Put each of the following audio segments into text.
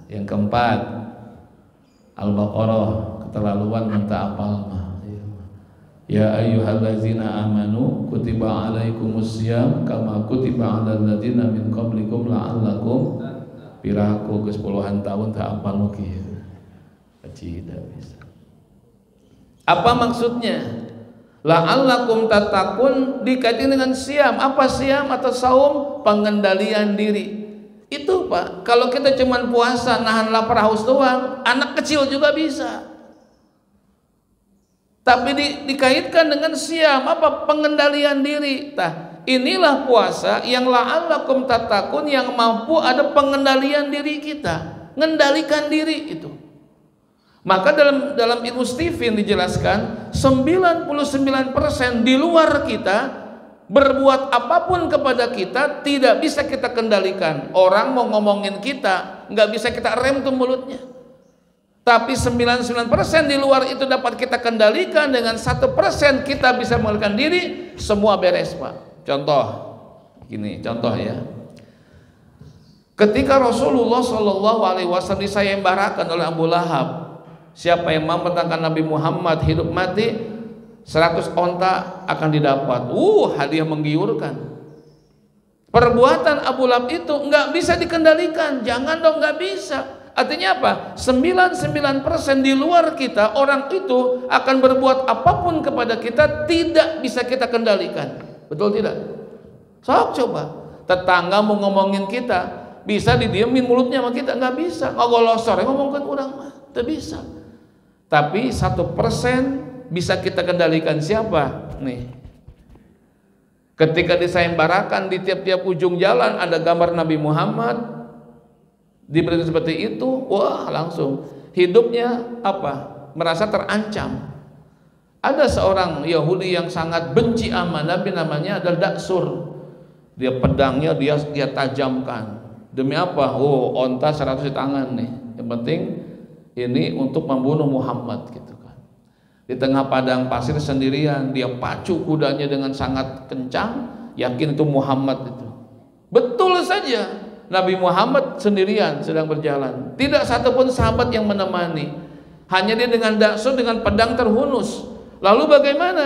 Yang keempat, Al-Baqarah, keterlaluan minta apal mah. Ya ayyuhallazina amanu kutiba alaikumusiyam kama kutiba alal ladzina min qablikum la'allakum piraku geus puluhan tahun tak apal nu kieu. Tidak bisa. Apa maksudnya? La'allakum tatakun dikaitkan dengan siam. Apa siam atau saum? Pengendalian diri. Itu Pak, kalau kita cuman puasa nahan lapar haus doang, anak kecil juga bisa. Tapi dikaitkan dengan siam, apa? Pengendalian diri. Nah, inilah puasa yang la'allakum tatakun, yang mampu ada pengendalian diri kita, ngendalikan diri itu. Maka dalam ilmu Stephen dijelaskan 99% di luar kita berbuat apapun kepada kita tidak bisa kita kendalikan. Orang mau ngomongin kita nggak bisa kita rem tuh mulutnya. Tapi 99% di luar itu dapat kita kendalikan. Dengan 1% kita bisa mengendalikan diri, semua beres Pak. Contoh gini, contoh ya. Ketika Rasulullah SAW disayembarakan oleh Abu Lahab, siapa yang mempertahankan Nabi Muhammad hidup mati, 100 onta akan didapat. Hadiah menggiurkan. Perbuatan Abu Lahab itu nggak bisa dikendalikan. Jangan dong, nggak bisa. Artinya apa? 99% di luar kita, orang itu akan berbuat apapun kepada kita, tidak bisa kita kendalikan. Betul tidak? Sok coba. Tetangga mau ngomongin kita, bisa didiemin mulutnya sama kita? Nggak bisa. Ngogolosor ngomongin orang mah, tidak bisa. Tapi 1% bisa kita kendalikan. Siapa? Nih, ketika disayembarakan di tiap-tiap ujung jalan ada gambar Nabi Muhammad, diberi seperti itu, wah langsung hidupnya apa? Merasa terancam. Ada seorang Yahudi yang sangat benci sama Nabi, namanya adalah Daksur. Dia pedangnya dia tajamkan. Demi apa? Onta 100 di tangan nih. Yang penting ini untuk membunuh Muhammad gitu kan. Di tengah padang pasir sendirian, dia pacu kudanya dengan sangat kencang, yakin itu Muhammad itu. Betul saja, Nabi Muhammad sendirian sedang berjalan. Tidak satupun sahabat yang menemani. Hanya dia dengan Daksur dengan pedang terhunus. Lalu bagaimana?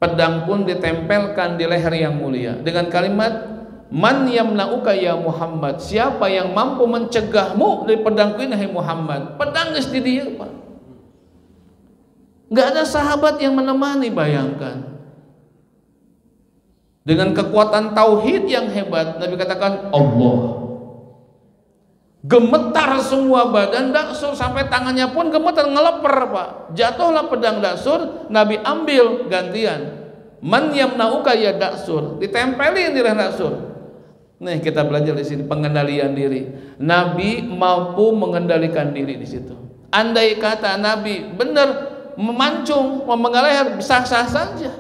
Pedang pun ditempelkan di leher yang mulia dengan kalimat, Man yamna'uka ya Muhammad, siapa yang mampu mencegahmu dari pedangku ini hai Muhammad. Pedang geus di dieu Pak. Enggak ada sahabat yang menemani, bayangkan. Dengan kekuatan tauhid yang hebat, Nabi katakan Allah. Gemetar semua badan Daksur, sampai tangannya pun gemetar, ngeleper Pak. Jatuhlah pedang Daksur, Nabi ambil gantian. Man yamna'uka ya Daksur, ditempelin di leher Daksur. Nih kita belajar di sini pengendalian diri. Nabi mampu mengendalikan diri di situ. Andai kata Nabi benar memancung, memenggal leher, sah-sah saja.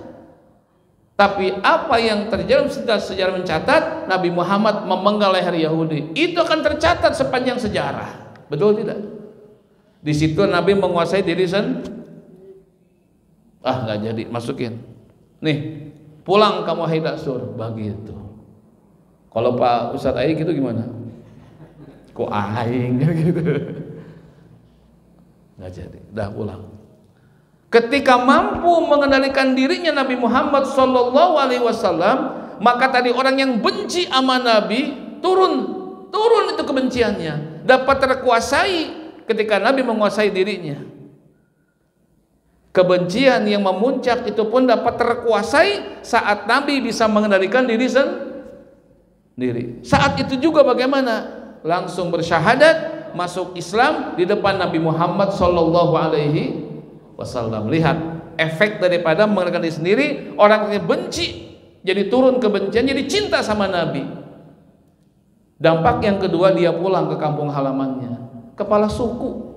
Tapi apa yang terjadi, sejarah mencatat Nabi Muhammad memenggal leher Yahudi. Itu akan tercatat sepanjang sejarah. Betul tidak? Di situ Nabi menguasai diri sendiri. Nggak jadi, masukin. Nih, pulang kamu hai Daksur, begitu. Kalau Pak Ustadz Aing gitu gimana? Kok Aing gitu? Nggak jadi, dah pulang. Ketika mampu mengendalikan dirinya Nabi Muhammad SAW, maka tadi orang yang benci sama Nabi turun itu kebenciannya, dapat terkuasai ketika Nabi menguasai dirinya. Kebencian yang memuncak itu pun dapat terkuasai saat Nabi bisa mengendalikan diri sendiri. Saat itu juga bagaimana? Langsung bersyahadat, masuk Islam di depan Nabi Muhammad SAW. Lihat efek daripada mengendalikan diri sendiri. Orang yang benci jadi turun kebencian, jadi cinta sama Nabi. Dampak yang kedua, dia pulang ke kampung halamannya, kepala suku.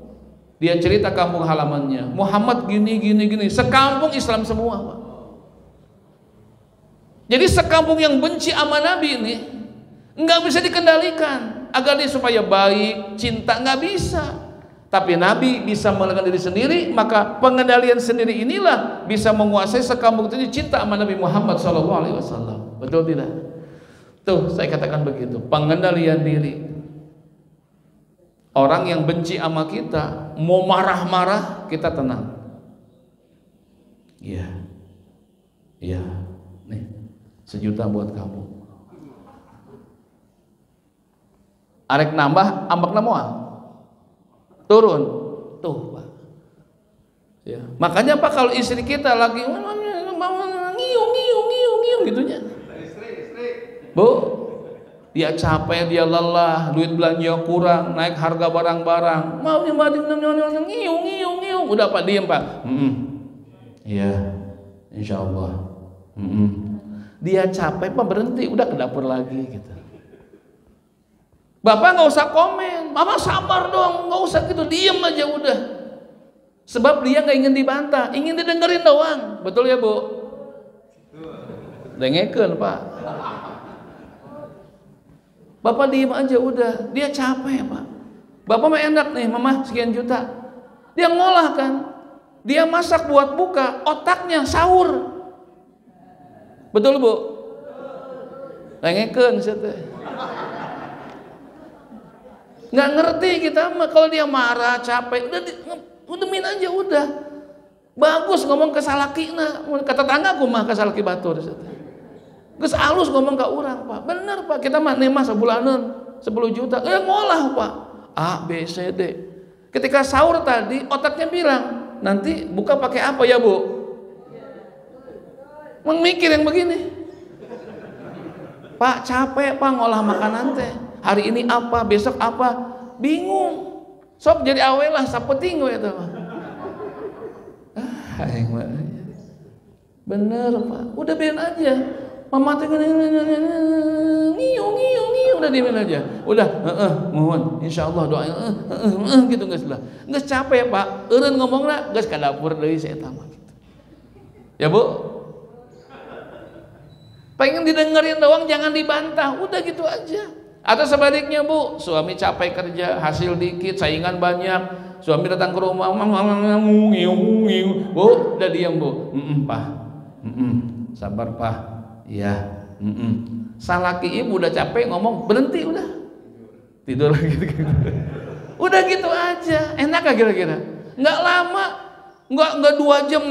Dia cerita kampung halamannya, Muhammad gini. Sekampung Islam semua Pak. Jadi sekampung yang benci sama Nabi ini nggak bisa dikendalikan agar dia supaya baik, cinta, nggak bisa. Tapi Nabi bisa mengendalikan diri sendiri, maka pengendalian sendiri inilah bisa menguasai sekampung itu cinta sama Nabi Muhammad SAW. Betul tidak? Tuh saya katakan begitu, pengendalian diri. Orang yang benci sama kita, mau marah-marah, kita tenang. Iya, iya, nih 1 juta buat kamu. Arek nambah, ambakna moal turun, tuh Pak. Ya, makanya Pak kalau istri kita lagi ngiung gitunya, Bu, dia capek, dia lelah, duit belanja kurang, naik harga barang-barang, mau ngiung, udah Pak diem Pak. Iya, insya Allah. Dia capek Pak, berhenti, udah ke dapur lagi gitu. Bapak nggak usah komen, Mama sabar dong, nggak usah gitu, diem aja udah. Sebab dia nggak ingin dibantah, ingin didengerin doang, betul ya Bu? Dengekeun Pak. Bapak diem aja udah, dia capek Pak. Bapak mah enak nih, Mama sekian juta, dia ngolah kan, dia masak buat buka, otaknya sahur, betul Bu? Dengekeun sih. Nggak ngerti kita mah, kalau dia marah capek udah min aja udah. Bagus ngomong ke salakina, kata tetangga aku mah ke salaki batur. Geus alus ngomong ke orang Pak, bener Pak, kita mah nemah sebulanan 10 juta, ngolah Pak, A B C D. Ketika sahur tadi otaknya bilang nanti buka pakai apa ya Bu? Memikir yang begini, Pak capek Pak ngolah makanan teh. Hari ini apa, besok apa, bingung. Sok jadi awelah sapeting we eta mah. Bener Pak, udah biarin aja. Mama teh ngiung udah diamin aja. Udah, mohon insyaallah doa gitu geus lah. Geus capek Pak, eureun ngomongna geus ka dapur deui si eta mah gitu. Ya Bu? Pengen didengerin doang, jangan dibantah, udah gitu aja. Atau sebaliknya Bu, suami capek kerja, hasil dikit, saingan banyak, suami datang ke rumah, Bu, udah diam Bu, Pak, sabar Pak, iya, salaki ibu udah capek ngomong, berhenti udah, tidur lagi, udah gitu aja, enak gak kira-kira? Nggak lama, nggak 2 jam,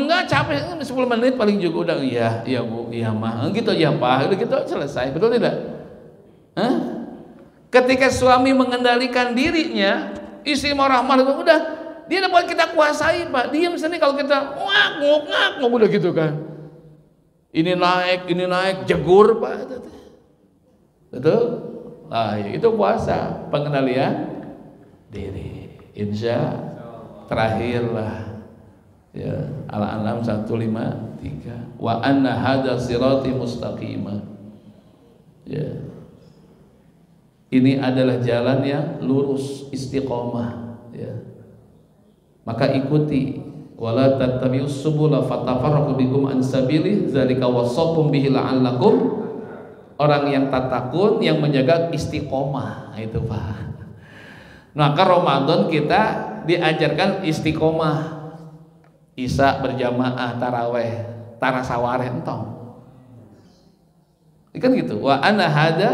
nggak capek, 10 menit paling juga udah, iya Bu, iya mah, gitu aja Pak, udah gitu selesai, betul tidak? Ketika suami mengendalikan dirinya, istri marah-marah, udah dia dapat kita kuasai Pak. Diam sini kalau kita ngak udah gitu kan. Ini naik jegur Pak. Betul? Nah, itu puasa, pengendalian diri. Insya terakhir lah. Ya, Al-An'am 153. Wa anna hadza sirati mustaqimah. Ya. Ini adalah jalan yang lurus, istiqomah ya. Maka ikuti, wala tattabi'us subula fatafarraqu bikum an sabili dzalika wasaqum bihi la'allakum. Orang yang tatakun, yang menjaga istiqomah, itu Pak. Maka Ramadan kita diajarkan istiqomah. Isya berjamaah, taraweh, tarasawareh entong. Kan gitu. Wa ana hada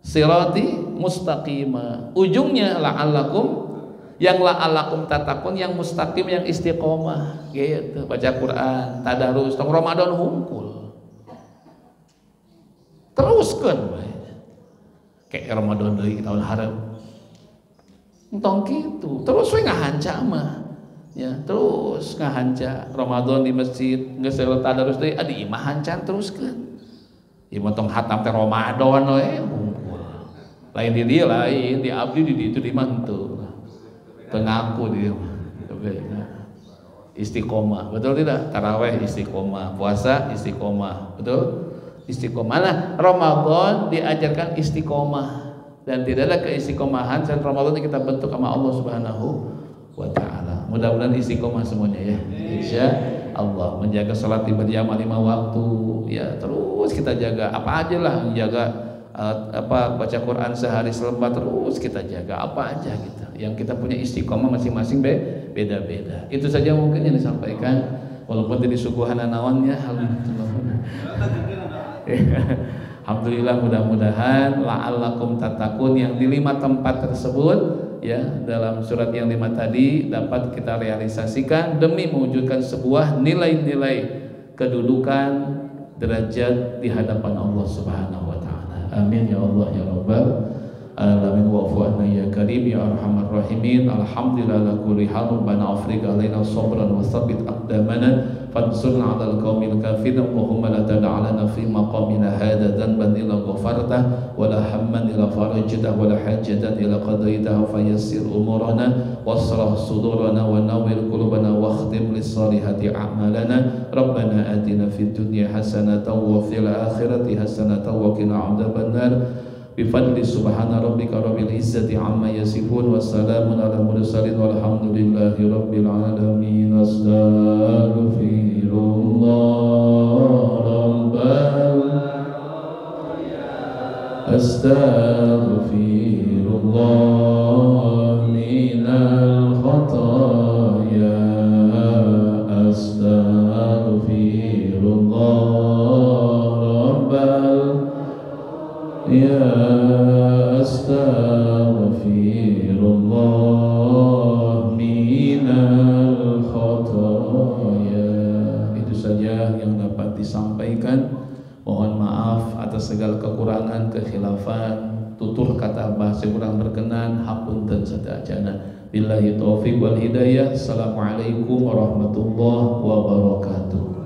sirati mustaqima, ujungnya la'allakum, yang la'allakum tatakun, yang mustaqim, yang istiqomah gitu. Baca Quran, tadarus, tong Ramadan hungkul teruskan kayak Ramadan deui tahun hareup entong gitu terus we ngahanca mah ya, terus ngahanca Ramadan di masjid geus tadarus deui adi imah hancan teruskeun ieu mah tong hatam teh Ramadan we lain di dia lain di abdi di itu di mantu tengaku dia istiqomah, betul tidak? Taraweh istiqomah, puasa istiqomah, betul? Istiqomah. Nah, Ramadan diajarkan istiqomah dan tidak ada keistiqomahan saat Ramadan ini kita bentuk sama Allah Subhanahu wa taala. Mudah-mudahan istiqomah semuanya ya. Insya Allah menjaga salat berjamaah 5 waktu ya, terus kita jaga apa aja lah, menjaga baca Quran sehari selembar terus kita jaga apa aja gitu. Yang kita punya istiqomah masing-masing beda-beda. Itu saja mungkin yang disampaikan walaupun tidak suguhan nawannya. Alhamdulillah, mudah-mudahan la'allakum tattaqun yang di 5 tempat tersebut ya dalam surat yang 5 tadi dapat kita realisasikan demi mewujudkan sebuah nilai-nilai kedudukan derajat di hadapan Allah Subhanahu wa taala. Amin ya Allah ya rabbal alamin. Wa'fu anna ya karim ya arhamar rahimin. Alhamdulillah ala kulli hal. Rabbana afrigh alaina sabran wa tsabbit aqdamana fansurna 'alal qaumil kafirin. Allahumma la tad'a lana fi maqamina hadha dhanban illa ghafartah wa la hamman illa farajtah wa la hajatan illa qadaitah fayassir umurana wasrah sudurana wa nawwir qulubana wakhtim lis salihati a'malana. Rabbana atina fid dunya hasanatan wa fil akhirati hasanatan wa qina 'adzabannar. Bifadli subhana rabbika rabbil izzati amma yasifun wa salamun ala mursalin walhamdulillahi rabbil alamin. Astaghfirullah minal khataya. Astaghfirullah rabbal ya. Astaghfirullah minal khataya. Itu saja yang dapat disampaikan. Mohon maaf atas segala kekurangan, kekhilafan, tutur kata bahasa kurang berkenan, hapunten sadayana. Billahi taufiq wal hidayah. Assalamualaikum warahmatullahi wabarakatuh.